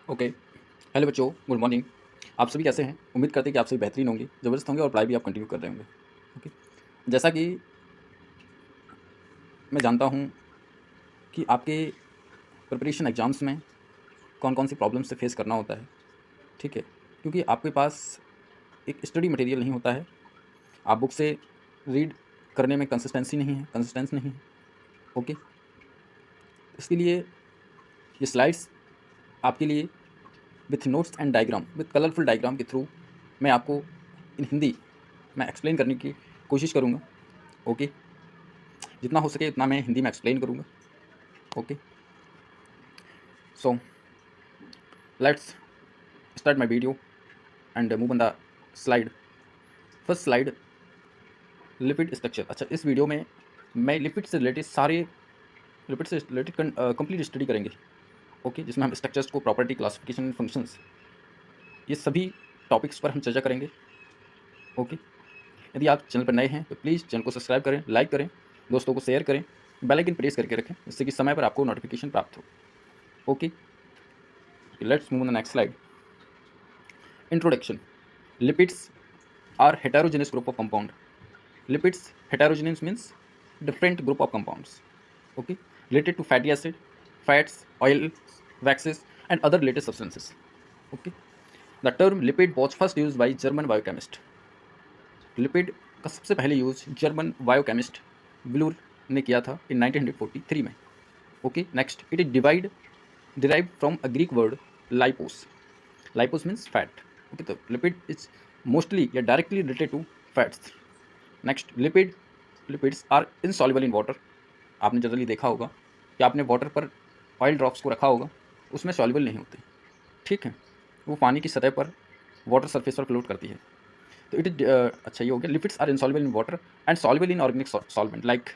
Okay. Hello बच्चों, good morning. आप सभी कैसे हैं? उम्मीद करते हैं कि आप सभी बेहतरीन होंगे, ज़बरदस्त होंगे और पढ़ाई भी आप कंटिन्यू कर रहे होंगे। ओके। जैसा कि मैं जानता हूँ कि आपके प्रिपरेशन एग्ज़ाम्स में कौन-कौन सी प्रॉब्लम से फेस करना होता है, ठीक है? क्योंकि आपके पास एक स्टडी मटेरियल नहीं होता है, आप बुक से रीड करने में कंसिस्टेंस नहीं है, ओके? इसके लिए ये स्लाइड्स आपके लिए with notes and diagram, with colourful diagram के थ्रू मैं आपको इन हिंदी में एक्सप्लेन करने की कोशिश करूँगा, ओके? जितना हो सके उतना मैं हिंदी में एक्सप्लेन करूँगा, okay? So let's start my video and move on the slide. First slide, lipid structure. अच्छा, इस वीडियो में मैं लिपिड से रिलेटेड कंप्लीट स्टडी करेंगे, ओके? जिसमें हम स्ट्रक्चर्स को, प्रॉपर्टी, क्लासिफिकेशन, फंक्शंस, ये सभी टॉपिक्स पर हम चर्चा करेंगे, ओके? यदि आप चैनल पर नए हैं तो प्लीज़ चैनल को सब्सक्राइब करें, लाइक करें, दोस्तों को शेयर करें, बेल आइकन प्रेस करके रखें, जिससे कि समय पर आपको नोटिफिकेशन प्राप्त हो, okay? Let's move on the next slide. Introduction. Lipids are heterogeneous group of compound. Lipids heterogeneous means different group of compounds, okay, related to fatty acid, fats, oils, waxes and other related substances, okay. The term lipid was first used by German biochemist. Lipid का सबसे पहले use German biochemist blur ने किया था in 1943 में, okay. Next, it is derived from a Greek word lipos. Lipos means fat, okay. तो lipid is mostly या directly related to fats. Next, lipids are insoluble in water. आपने generally देखा होगा कि आपने वाटर पर ऑयल ड्रॉप्स को रखा होगा, उसमें सॉल्युबल नहीं होते, ठीक है, वो पानी की सतह पर, वाटर सरफेस पर फ्लोट करती है। तो इट इज अच्छा, ये हो गया। Lipids are insoluble in water and soluble in organic solvent like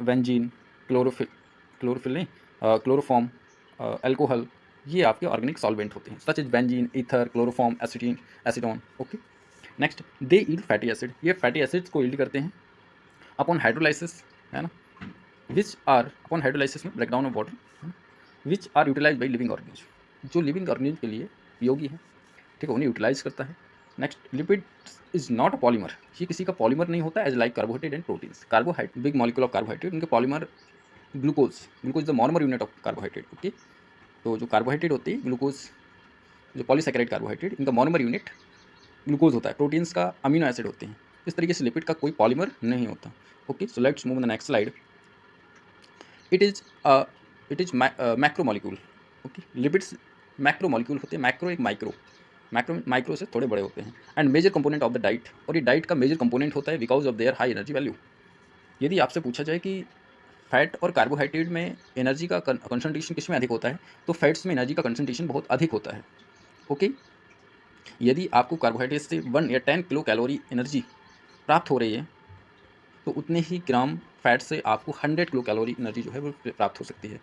benzene, chloroform नहीं, क्लोरोफॉर्म, एल्कोहल, ये आपके ऑर्गेनिक सॉल्वेंट होते हैं, such is benzene, ether, chloroform, acetone, okay. Next, they yield fatty acid. ये फैटी एसिड्स को yield करते हैं upon hydrolysis, है ना, विच आर अपॉन हाइड्रोलाइसिस में breakdown of water, which are utilise by living organism. जो लिविंग ऑर्गेनिज्म के लिए उपयोगी है, ठीक है, उन्हें यूटिलाइज करता है। Next, lipid is not a polymer. ये किसी का पॉलीमर नहीं होता, as like carbohydrate and proteins. Carbohydrate big molecule of carbohydrate, उनके polymer glucose. Glucose the monomer unit of carbohydrate, okay. तो जो कार्बोहाइड्रेट होती है, ग्लूकोज, जो पॉलीसेकेराइड कार्बोहाइड्रेट, इनका मोनोमर यूनिट ग्लूकोज होता है। प्रोटीन्स का अमीनो एसिड होते हैं। इस तरीके से लिपिड का कोई पॉलीमर नहीं होता, okay. So let's move on the next slide. It is macro molecule, okay. Lipids macro molecule होते हैं। मैक्रो एक माइक्रो से थोड़े बड़े होते हैं। And major component of the diet, और ये डाइट का मेजर कंपोनेंट होता है because of their high energy value. यदि आपसे पूछा जाए कि फैट और कार्बोहाइड्रेट में एनर्जी का कंसंट्रेशन किस में अधिक होता है, तो फैट्स में एनर्जी का कंसंट्रेशन बहुत अधिक होता है, ओके। यदि आपको कार्बोहाइड्रेट से 1 या 10 किलो कैलोरी एनर्जी प्राप्त हो रही है, तो उतने ही ग्राम फैट से आपको 100 किलो कैलोरी एनर्जी जो है वो प्राप्त हो सकती है,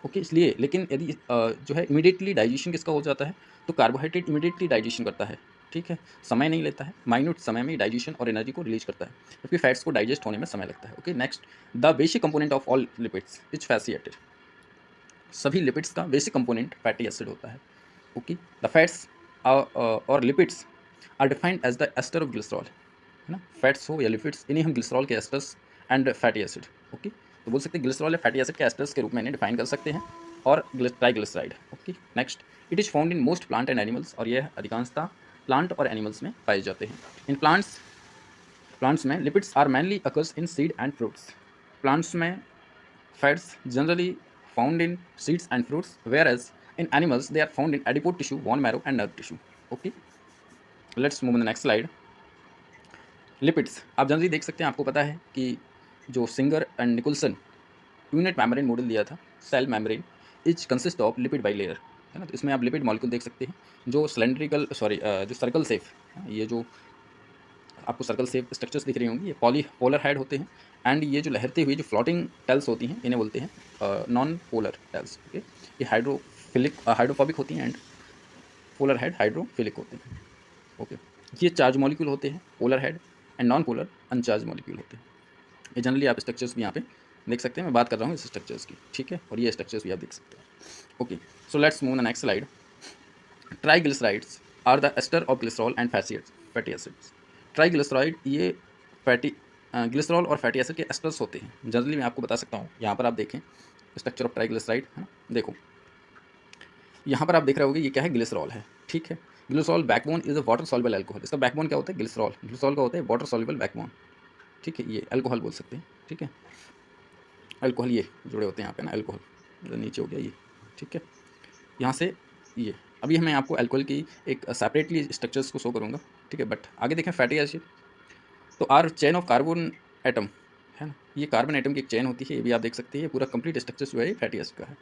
ओके। इसलिए लेकिन यदि जो है इमीडिएटली डाइजेशन किसका हो जाता है, तो कार्बोहाइड्रेट इमीडिएटली डाइजेशन करता है, ठीक है, समय नहीं लेता है, माइन्यूट समय में डाइजेशन और एनर्जी को रिलीज करता है, जबकि फैट्स को डाइजेस्ट होने में समय लगता है, okay. Next, the basic component of all lipids is fatty acid. सभी लिपिड्स का बेसिक कंपोनेंट फैटी एसिड होता है, ओके। द फैट्स और lipids are defined as the ester of glycerol, है ना। फैट्स हो या लिपिड्स, इन्हें हम ग्लिसरॉल के asters and fatty acid, okay. तो बोल सकते हैं ग्लिसरॉल या फैटी एसिड के एस्टर्स के रूप में इन्हें डिफाइन कर सकते हैं, और triglyceride, okay. Next, it is found in most plant and animals, और यह अधिकांशतः प्लांट और एनिमल्स में पाए जाते हैं। इन प्लांट्स में lipids are mainly occurs in seed and fruits. Plants में fats generally found in seeds and fruits, where as in animals they are found in adipose tissue, bone marrow and nerve tissue, okay. Let's move on the next slide. Lipids आप generally देख सकते हैं, आपको पता है कि जो Singer and Nicolson unit membrane model दिया था, cell membrane is consist of lipid bilayer, है ना। तो इसमें आप लिपिड मॉलिक्यूल देख सकते हैं, जो जो सर्कल सेफ, ये जो आपको सर्कल सेफ स्ट्रक्चर्स दिख रही होंगी, ये पोलर हेड होते हैं। एंड ये जो लहरती हुई जो फ्लोटिंग टेल्स होती हैं, इन्हें बोलते हैं नॉन पोलर टेल्स, ओके। ये हाइड्रोफोबिक होती हैं, एंड पोलर हेड हाइड्रोफिलिक होते हैं, ओके। ये चार्ज मॉलिक्यूल होते हैं, polar head, and non polar अनचार्ज molecule होते हैं। ये जनरली आप स्ट्रक्चर्स भी यहाँ पे देख सकते हैं, मैं बात कर रहा हूँ इस स्ट्रक्चर्स की, ठीक है, और ये स्ट्रक्चर्स भी आप देख सकते हैं, okay. So let's move the next slide. Triglycerides are the ester of glycerol and fatty acids. Triglyceride ये फैटी ग्लिसरॉल और फैटी एसिड के एस्टर्स होते हैं। जनरली मैं आपको बता सकता हूँ, यहाँ पर आप देखें स्ट्रक्चर ऑफ ट्राइग्लिसराइड है ना, देखो यहाँ पर आप देख रहे होगे ये क्या है, ग्लिसरॉल है, ठीक है। Glycerol backbone is a water soluble alcohol. इसका बैकबोन क्या होता है, ग्लिसरॉल। ग्लिसरॉल का होता है वाटर सॉल्युबल बैकबोन, ठीक है। ये अल्कोहल बोल सकते हैं, ठीक है। अल्कोहल ये जुड़े होते हैं यहाँ पे ना, अल्कोहल नीचे हो गया ये, ठीक है। यहाँ से ये अभी मैं आपको अल्कोहल की एक सेपरेटली स्ट्रक्चर्स को शो करूँगा, ठीक है। बट आगे देखें फैटी एसिड, तो are chain of carbon atom है ना, ये कार्बन एटम की एक चेन होती है, ये भी आप देख सकते हैं। ये पूरा कंप्लीट स्ट्रक्चर जो है फैटी एसिड का है।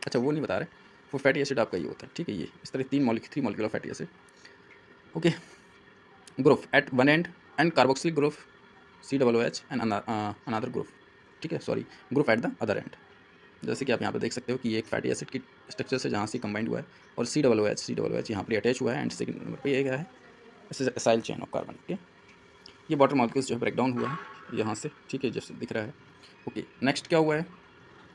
अच्छा वो नहीं बता रहे, वो फैटी एसिड आपका ये होता है, ठीक है। ये इस तरह 3 molecule of fatty acid, okay. Group at one end and carboxylic group COOH and another group, ठीक है, sorry, group at the other end. जैसे कि आप यहाँ पे देख सकते हो कि ये एक फैटी एसिड की स्ट्रक्चर से जहाँ से कंबाइंड हुआ है, और COOH यहाँ पर अटैच हुआ है, एंड सेकंड नंबर पे ये क्या है, acyl chain of carbon, okay. ये वाटर मॉलिक्यूल्स जो है ब्रेक डाउन हुआ है यहाँ से, ठीक है, जैसे दिख रहा है, ओके। नेक्स्ट क्या हुआ है,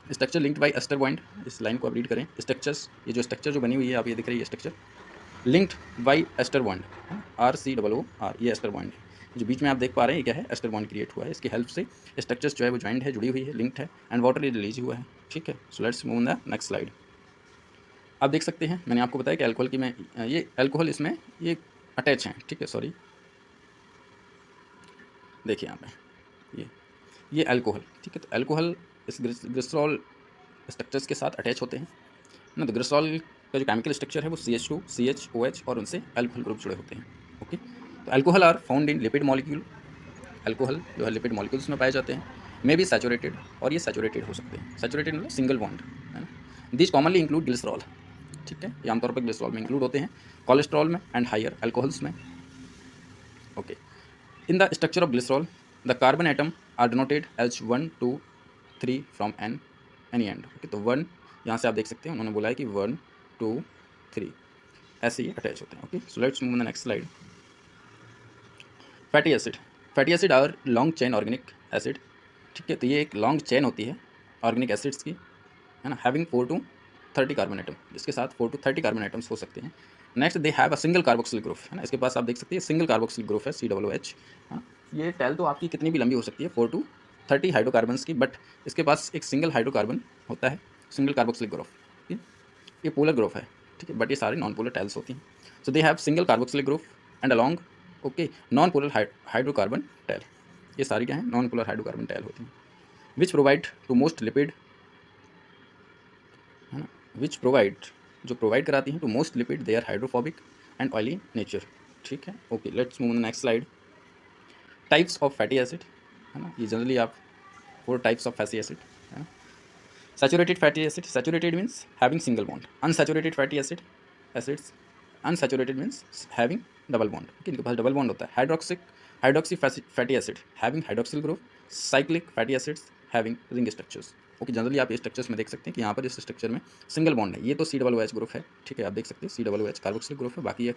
structure linked by ester bond. इस लाइन को आप रीड करें, स्ट्रक्चर्स, ये जो स्ट्रक्चर जो बनी हुई है आप ये दिख रही है structure linked by ester bond, RCOOR, ये एस्टर बॉन्ड है। जो बीच में आप देख पा रहे हैं ये क्या है, एस्टर बॉन्ड क्रिएट हुआ है। इसकी हेल्प से स्ट्रक्चर्स जो है वो ज्वाइंट है, जुड़ी हुई है, लिंक्ड है, एंड वाटर रिलीज हुआ है, ठीक है। सो let's move on the next slide. आप देख सकते हैं मैंने आपको बताया कि अल्कोहल की, मैं ये अल्कोहल इसमें ये अटैच हैं, ठीक है, सॉरी, देखिए यहाँ पे ये अल्कोहल, ठीक है। तो अल्कोहल इस ग्लिसरॉल स्ट्रक्चर्स के साथ अटैच होते हैं ना। तो ग्लिसरॉल का जो केमिकल स्ट्रक्चर है वो CH2 CHOH और उनसे अल्कोहल ग्रुप जुड़े होते हैं, ओके। तो alcohol are found in lipid molecule. Alcohol जो है लिपिड मॉलिक्यूल्स में पाए जाते हैं, मे बी सैचुरेटेड, और ये सैचुरेटेड हो सकते हैं। सैचुरेटेड मतलब सिंगल बॉन्ड, है ना। दिस कॉमनली इंक्लूड ग्लिसरॉल, ठीक है, ये आमतौर पर ग्लिसरॉल में इंक्लूड होते हैं, कोलेस्ट्रॉल में एंड हायर अल्कोहल्स में, okay. In the structure of glycerol, the carbon atom are denoted as 1, 2, 3 from any end. Okay, तो 1 यहाँ से आप देख सकते हैं, उन्होंने बोला है कि 1, 2, 3 ऐसे ही अटैच होते हैं, okay. So let's move on the next slide. Fatty acid, fatty acid और लॉन्ग चेन ऑर्गेनिक एसिड, ठीक है। तो ये एक लॉन्ग चेन होती है ऑर्गेनिक एसिड्स की, है ना, हैविंग 4 to 30 कार्बन एटम, जिसके साथ 4 to 30 कार्बन एटम्स हो सकते हैं। Next they have a single carboxyl group, है ना, इसके पास आप देख सकते हैं सिंगल कार्बोक्सिल ग्रुप है, COOH, है ना। ये टेल तो आपकी कितनी भी लंबी हो सकती है, 4 to 30 हाइड्रोकार्बन्स की, बट इसके पास एक सिंगल हाइड्रोकार्बन होता है, सिंगल कार्बोक्सिल ग्रुप, ठीक है। ये पोलर ग्रुप है, ठीक है, बट ये सारे नॉन पोलर टेल्स होती हैं। So they have single carboxyl group and along, okay, non polar hydrocarbon tail. ये सारी क्या है, नॉन पोलर हाइड्रोकार्बन टेल होती हैं, which provide to most lipid, है ना, विच प्रोवाइड, जो प्रोवाइड कराती हैं to most lipid, they are hydrophobic and oily nature, ठीक है, okay. Let's move on the next slide. Types of fatty acid, है ना, ये जनरली आप 4 टाइप्स ऑफ फैटी एसिड, है ना। Saturated fatty acid, saturated means having single bond. Unsaturated fatty acids, unsaturated means having double bond, okay, इनके पास double bond होता है। Hydroxy fatty acid having hydroxyl group, cyclic fatty acids having ring structures, okay. Generally आप ये structures में देख सकते हैं कि यहाँ पर इस स्ट्रक्चर में सिंगल बॉन्ड है, ये तो COOH ग्रुप है, ठीक है, आप देख सकते हैं COOH कार्बोक्सिल ग्रुप है, बाकी ये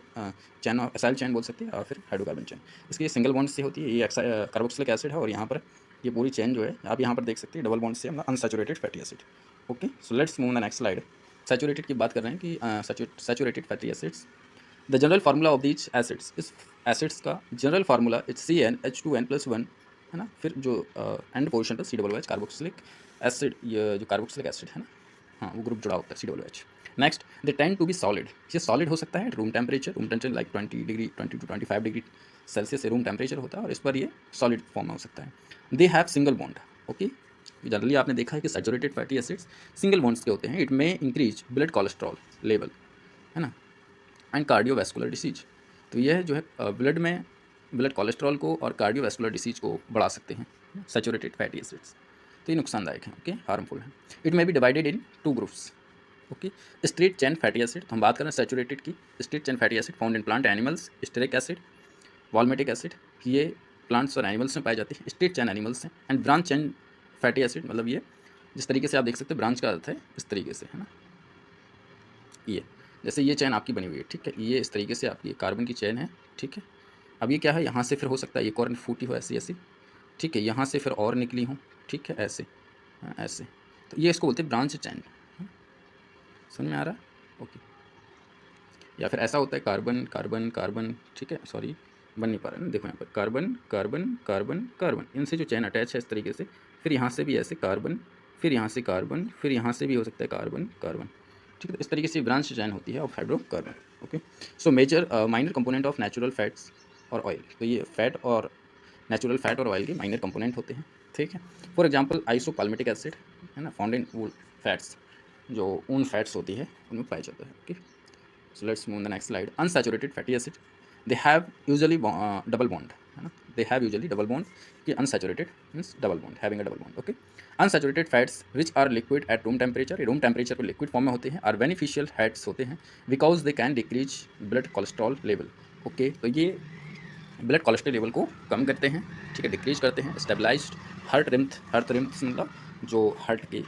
चैन एसाइल चैन बोल सकते हैं, और फिर हाइड्रोकार्बन चैन, इसकी ये सिंगल बॉन्ड से होती है। ये कार्बोक्सिलिक एसिड है, और यहाँ पर ये पूरी चैन जो है आप यहाँ पर देख सकते हैं डबल बॉन्ड से, unsaturated fatty acid, okay. So let's move on the next slide. Saturated की बात कर रहे हैं कि saturated fatty acids, the general formula of these acids, इस एसिड्स का जनरल फार्मूला इट्स CnH2n+1, है ना। फिर जो एंड पोजिशन पर COOH कार्बोक्सिलिक एसिड, ये जो कार्बोक्सिलिक एसिड है ना, हाँ, वो ग्रुप जुड़ा होता है COOH। Next they tend to be solid, ये सॉलिड हो सकता है room temperature like 20 degree 20 to 25 degree Celsius से रूम टेम्परेचर होता है, और इस पर ये सॉलिड फॉर्म में हो सकता है। दे have single bond, okay. Generally आपने देखा है कि saturated fatty acids single bonds के होते हैं। It may increase blood cholesterol level, है ना, एंड कार्डियोवैस्कुलर डिसीज। तो यह जो है ब्लड में ब्लड कोलेस्ट्रॉल को और कार्डियोवैस्कुलर डिसीज को बढ़ा सकते हैं, सैचुरेटेड फैटी एसिड्स। तो ये नुकसानदायक हैं, ओके, हार्मफुल हैं। It may be divided in 2 groups, okay. Straight chain fatty acid, तो हम बात कर रहे हैं सैचुरेटेड की। Straight chain fatty acid found in plant animals, stearic acid, palmitic acid, ये प्लांट्स और एनिमल्स में पाई जाती है, स्ट्रेट चैन एनिमल्स हैं। And branch chain fatty acid, मतलब ये जिस तरीके से आप देख सकते हैं ब्रांच का अर्थ है इस तरीके से, है ना, ये जैसे ये चैन आपकी बनी हुई है, ठीक है, ये इस तरीके से आपकी कार्बन की चैन है, ठीक है। अब ये क्या है, यहाँ से फिर हो सकता है एक और फूटी हो ऐसी ऐसी, ठीक है, यहाँ से फिर और निकली हो, ठीक है, ऐसे, हाँ, ऐसे। तो ये इसको बोलते हैं ब्रांच चैन, समझ में आ रहा है, ओके। या फिर ऐसा होता है कार्बन कार्बन कार्बन, ठीक है, सॉरी बन नहीं पा रहा है ना, देखो यहाँ पर कार्बन कार्बन कार्बन कार्बन, इनसे जो चेन अटैच है इस तरीके से, फिर यहाँ से भी ऐसे कार्बन, फिर यहाँ से कार्बन, फिर यहाँ से भी हो सकता है कार्बन कार्बन, ठीक है। तो इस तरीके से ब्रांच चेन होती है of hydrocarbon. Okay, so major minor component of natural fats और ऑयल, तो ये फैट और नेचुरल फैट और ऑयल के माइनर कंपोनेंट होते हैं, ठीक है। फॉर एग्जांपल आइसोपाल्मिटिक एसिड है ना, फाउंड इन वूल फैट्स, जो ऊन फैट्स होती है उनमें पाया जाता है। Okay, so let's move the next slide. Unsaturated fatty acid, they have usually double bond, है ना, they have usually double bond, कि unsaturated means double bond, having a double bond. Okay, unsaturated fats which are liquid at room temperature, ये room temperature पर liquid form में होते हैं, are beneficial fats होते हैं because they can decrease blood cholesterol level. Okay, तो ये blood cholesterol level को कम करते हैं, ठीक है, डिक्रीज करते हैं। स्टेबलाइज्ड हार्ट रिम्थ मतलब जो हार्ट की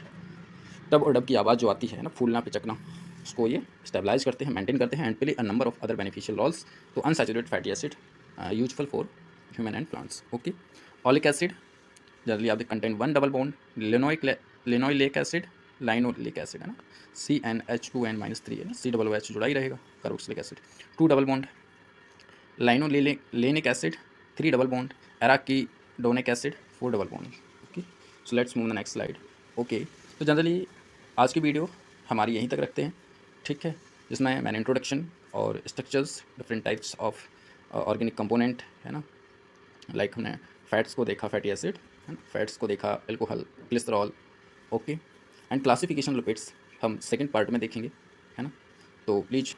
टब और डब की आवाज़ जो आती है ना, फूलना पिचकना, उसको ये स्टेबलाइज करते हैं, मेंटेन करते हैं, and play a number of other beneficial roles. तो unsaturated fatty acid useful for human and plants. Okay, oleic acid generally आप content one double bond, linoleic acid, linoleic acid है ना, CnH2n-3 है ना, COOH जुड़ा ही रहेगा, carboxylic acid, 2 double bond, linolenic acid 3 double bond, arachidonic acid 4 double bond. Okay, so let's move the next slide. Okay, तो generally आज की वीडियो हमारी यहीं तक रखते हैं, ठीक है, जिसमें मैंने इंट्रोडक्शन और structures, different types of organic component है ना, लाइक हमने फैट्स को देखा, फैटी एसिड है ना, फैट्स को देखा, alcohol, glycerol, okay, and classification lipids हम सेकंड पार्ट में देखेंगे, है ना। तो प्लीज़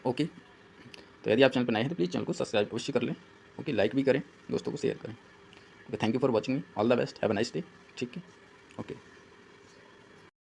ओके, तो यदि आप चैनल पर नए हैं तो प्लीज़ चैनल को सब्सक्राइब अवश्य कर लें। ओके, लाइक भी करें, दोस्तों को शेयर करें। Okay, thank you for watching me, all the best, have a nice day, ठीक है, ओके।